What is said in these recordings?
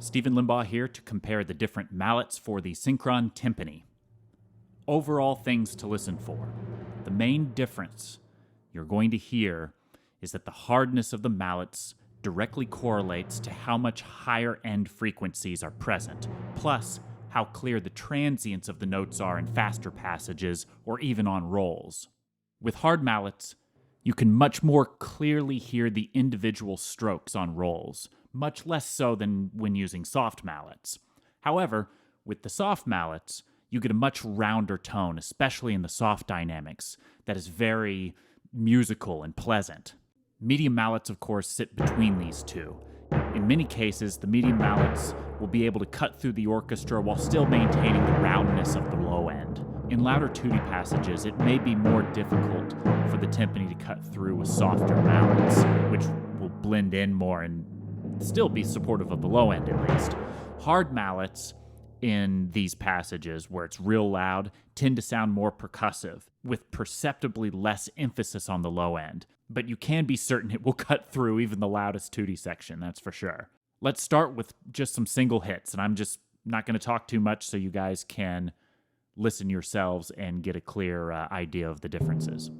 Stephen Limbaugh here to compare the different mallets for the Synchron timpani. Overall things to listen for. The main difference you're going to hear is that the hardness of the mallets directly correlates to how much higher end frequencies are present, plus how clear the transients of the notes are in faster passages or even on rolls. With hard mallets, you can much more clearly hear the individual strokes on rolls, much less so than when using soft mallets. However, with the soft mallets, you get a much rounder tone, especially in the soft dynamics, that is very musical and pleasant. Medium mallets, of course, sit between these two. In many cases, the medium mallets will be able to cut through the orchestra while still maintaining the roundness of the low end. In louder tutti passages, it may be more difficult for the timpani to cut through with softer mallets, which will blend in more and still be supportive of the low end at least. Hard mallets in these passages where it's real loud tend to sound more percussive, with perceptibly less emphasis on the low end. But you can be certain it will cut through even the loudest tutti section, that's for sure. Let's start with just some single hits, and I'm just not going to talk too much so you guys can listen yourselves and get a clear idea of the differences.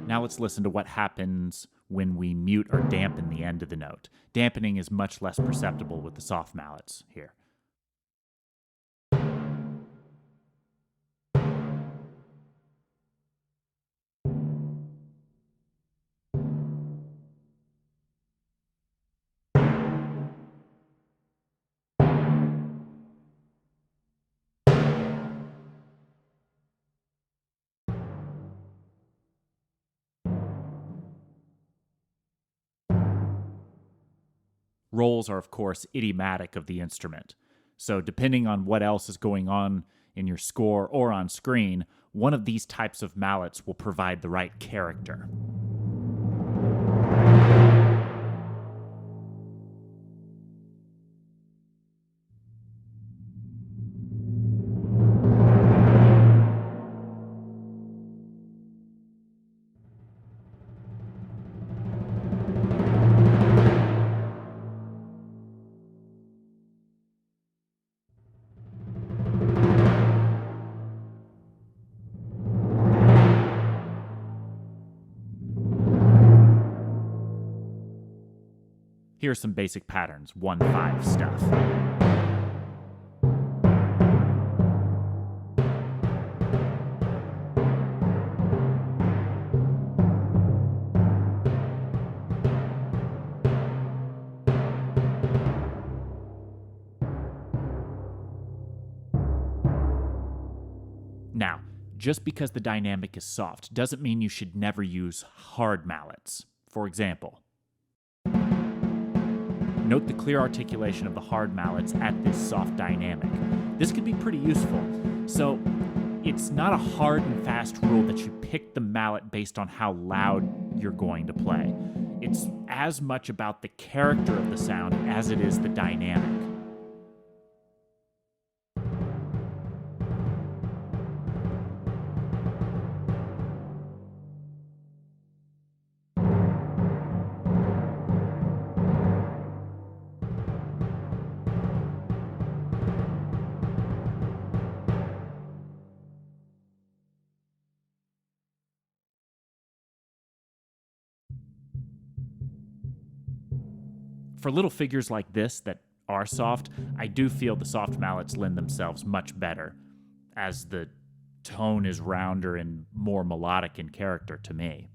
Now let's listen to what happens when we mute or dampen the end of the note. Dampening is much less perceptible with the soft mallets here. Rolls are, of course, idiomatic of the instrument. So depending on what else is going on in your score or on screen, one of these types of mallets will provide the right character. Here's some basic patterns, 1-5 stuff. Now, just because the dynamic is soft doesn't mean you should never use hard mallets. For example, note the clear articulation of the hard mallets at this soft dynamic. This could be pretty useful. So it's not a hard and fast rule that you pick the mallet based on how loud you're going to play. It's as much about the character of the sound as it is the dynamic. For little figures like this that are soft, I do feel the soft mallets lend themselves much better, as the tone is rounder and more melodic in character to me.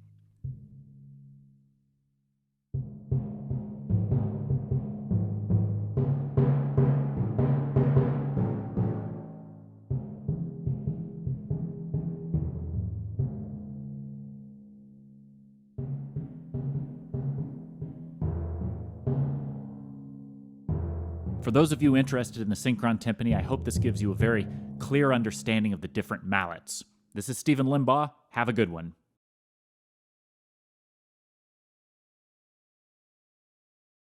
For those of you interested in the Synchron timpani, I hope this gives you a very clear understanding of the different mallets. This is Stephen Limbaugh. Have a good one.